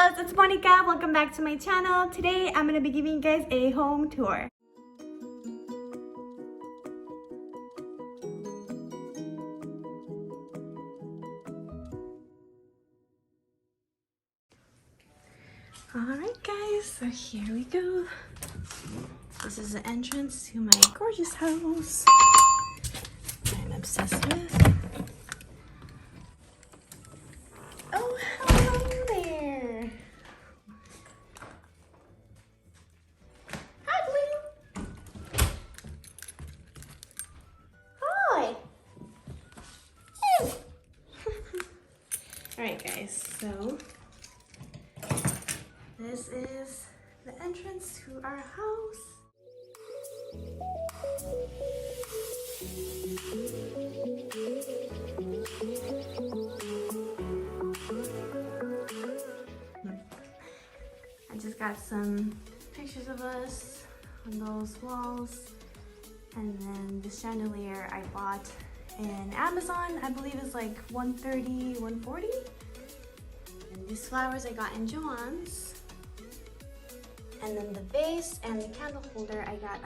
loves, it's Monica. Welcome back to my channel. Today I'm going to be giving you guys a home tour. Alright guys, so here we go. This is the entrance to my gorgeous house I'm obsessed with. Oh, hello there. Hi, Blue. Hi. Alright guys, so this is the entrance to our house. I just got some pictures of us on those walls, and then the chandelier I bought in Amazon. I believe it's like $130, $140. And these flowers I got in Joann's. And then the vase and the candle holder I got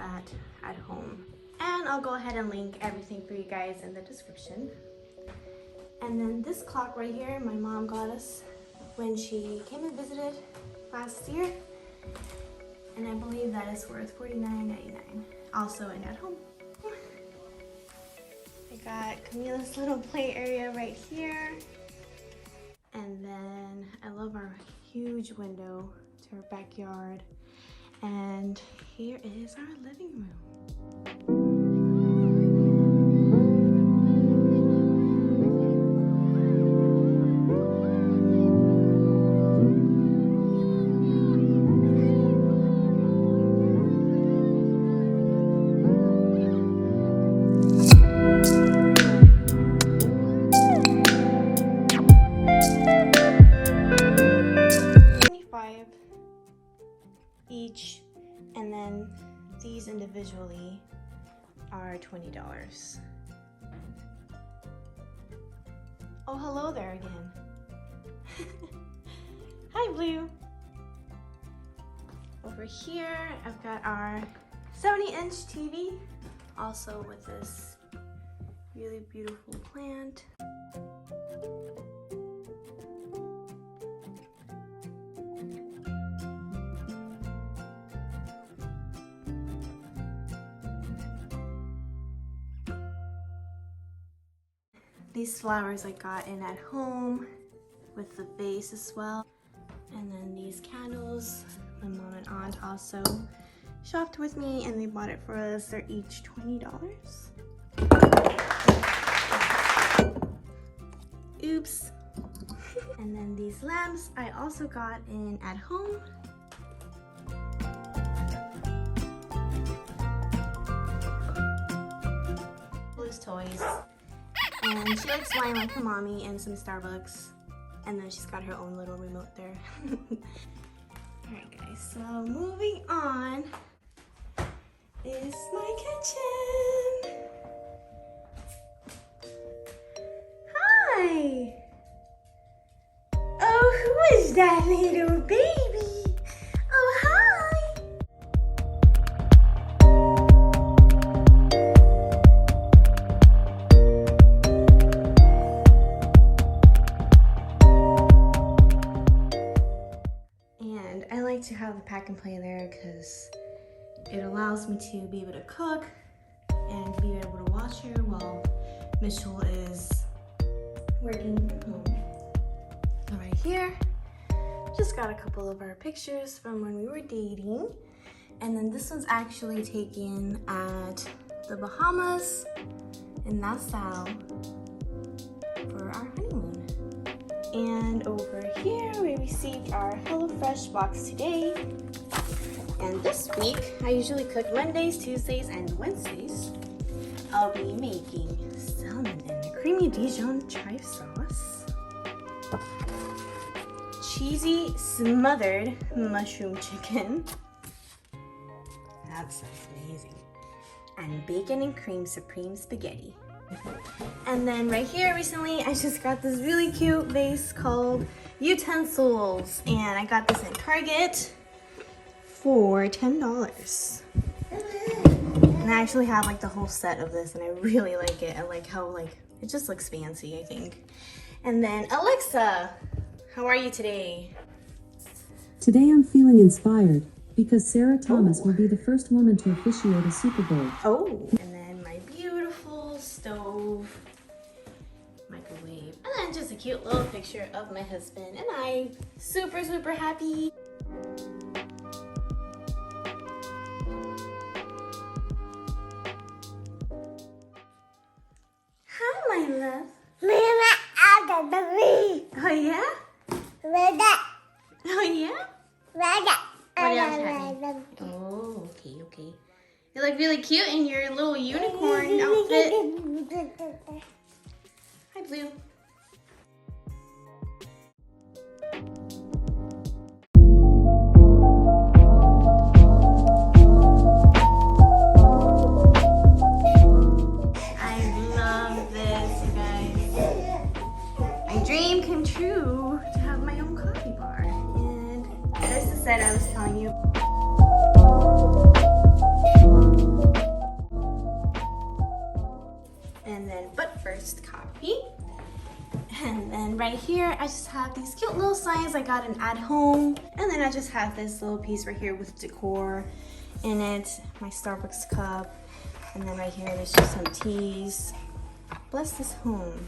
at home. And I'll go ahead and link everything for you guys in the description. And then this clock right here, my mom got us when she came and visited last year. And I believe that is worth $49.99. Also in at home. I got Camila's little play area right here. And then I love our huge window to our backyard. And here is our living room. Each, and then these individually are $20. Oh, hello there again. Hi, Blue. Over here, I've got our 70-inch TV, also with this really beautiful plant. These flowers I got in at home with the vase as well. And then these candles, my mom and aunt also shopped with me and they bought it for us. They're each $20. Oops. And then these lamps I also got in at home. Blue's toys. And she likes wine like her mommy and some Starbucks. And then she's got her own little remote there. Alright guys, so moving on is my kitchen. Hi! Oh, who is that little baby? Oh, hi! To have the pack and play there because it allows me to be able to cook and be able to watch her while Mitchell is working from home. All right, here just got a couple of our pictures from when we were dating, and then this one's actually taken at the Bahamas in Nassau for our honeymoon. And over here we received our HelloFresh box today. And this week, I usually cook Mondays, Tuesdays, and Wednesdays. I'll be making salmon and creamy Dijon chive sauce, cheesy smothered mushroom chicken. That sounds amazing. And bacon and cream supreme spaghetti. And then right here recently, I just got this really cute vase called Utensils. And I got this in Target for $10. And I actually have like the whole set of this and I really like it. I like how like, it just looks fancy, I think. And then Alexa, how are you today? Today I'm feeling inspired because Sarah Thomas will be the first woman to officiate a Super Bowl. Oh, and then my beautiful stove, microwave, and then just a cute little picture of my husband and I. Super, super happy. Hi, my love. Oh, yeah? Oh, yeah? What else happened? Oh, okay, okay. You look really cute in your little unicorn outfit. Hi, Blue. I love this, you guys. My dream came true to have my own coffee bar. And there's the set I was telling you. And then, but first, coffee. And then right here, I just have these cute little signs I got in at home. And then I just have this little piece right here with decor in it, my Starbucks cup. And then right here, there's just some teas. Bless this home.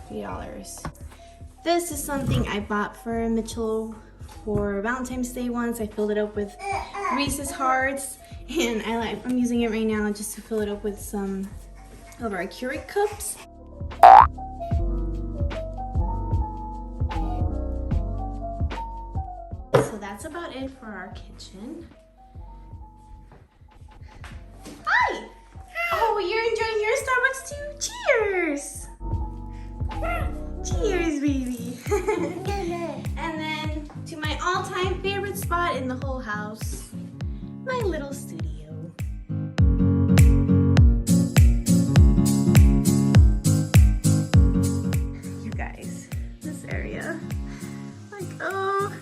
$3. This is something I bought for Mitchell for Valentine's Day once. I filled it up with Reese's Hearts. And I'm using it right now just to fill it up with some of our Keurig cups. So that's about it for our kitchen. Hi! Oh, you're enjoying your Starbucks too? Cheers! Cheers, baby! And then to my all-time favorite spot in the whole house, my little studio.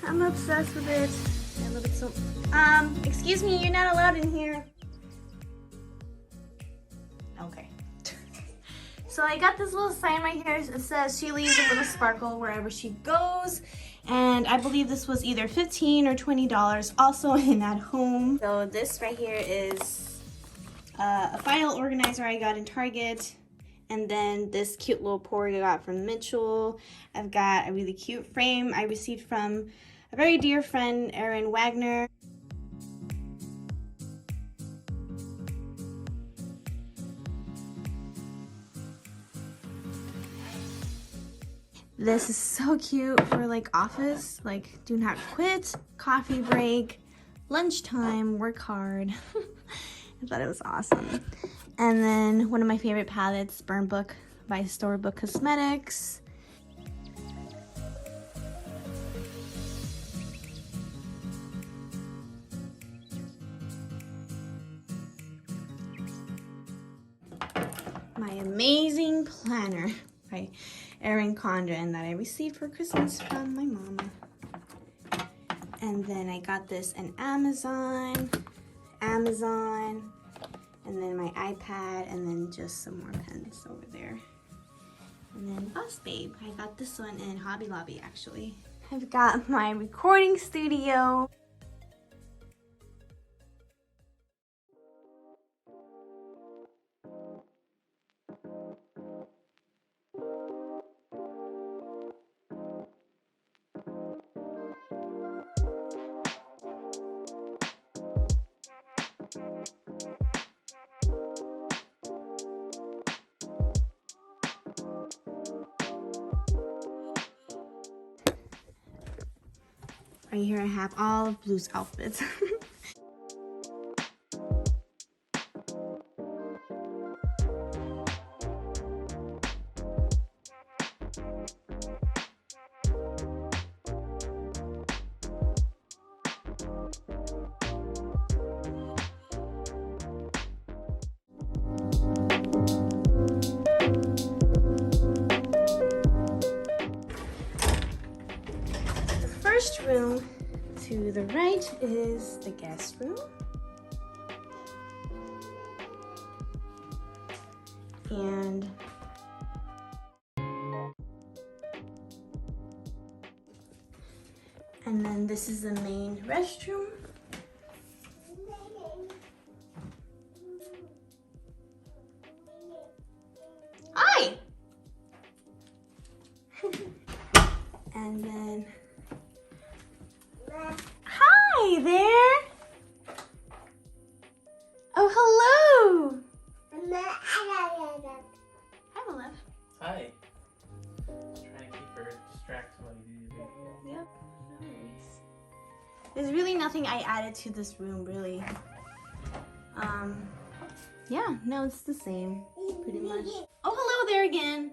I'm obsessed with it. I love it so. Excuse me, you're not allowed in here. Okay. So I got this little sign right here. It says she leaves a little sparkle wherever she goes. And I believe this was either $15 or $20, also in at home. So this right here is a file organizer I got in Target. And then this cute little pour I got from Mitchell. I've got a really cute frame I received from a very dear friend, Erin Wagner. This is so cute for like office, like do not quit, coffee break, lunchtime, work hard. I thought it was awesome. And then one of my favorite palettes, Burn Book by Storybook Cosmetics. My amazing planner by Erin Condren that I received for Christmas from my mama. And then I got this in Amazon, and then my iPad, and then just some more pens over there. And then Boss Babe, I got this one in Hobby Lobby actually. I've got my recording studio. Right here I have all of Blue's outfits. first room to the right is the guest room. And then this is the main restroom. Hi! And then, hi there! Oh, hello! Hi, my love. Hi. Trying to keep her distracted while you do your video. Yep. Nice. There's really nothing I added to this room, really. Yeah, no, it's the same, pretty much. Oh, hello there again.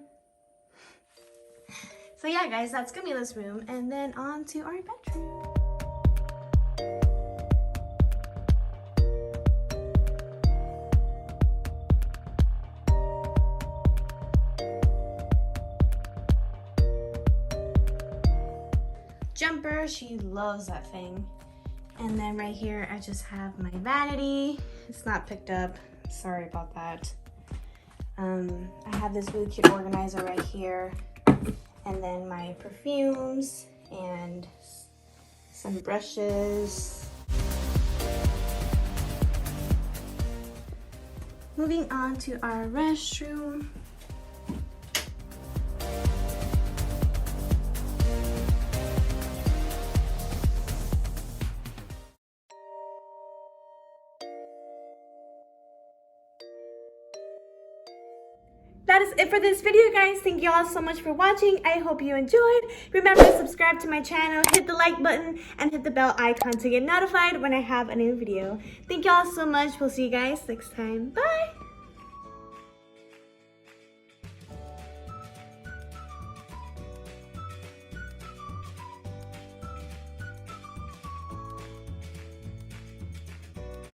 So yeah, guys, that's gonna be this room, and then on to our bedroom. Jumper, she loves that thing. And then right here, I just have my vanity. It's not picked up, sorry about that. I have this really cute organizer right here. And then my perfumes and some brushes. Moving on to our restroom. That is it for this video, guys. Thank you all so much for watching. I hope you enjoyed. Remember to subscribe to my channel, hit the like button, and hit the bell icon to get notified when I have a new video. Thank you all so much. We'll see you guys next time. Bye!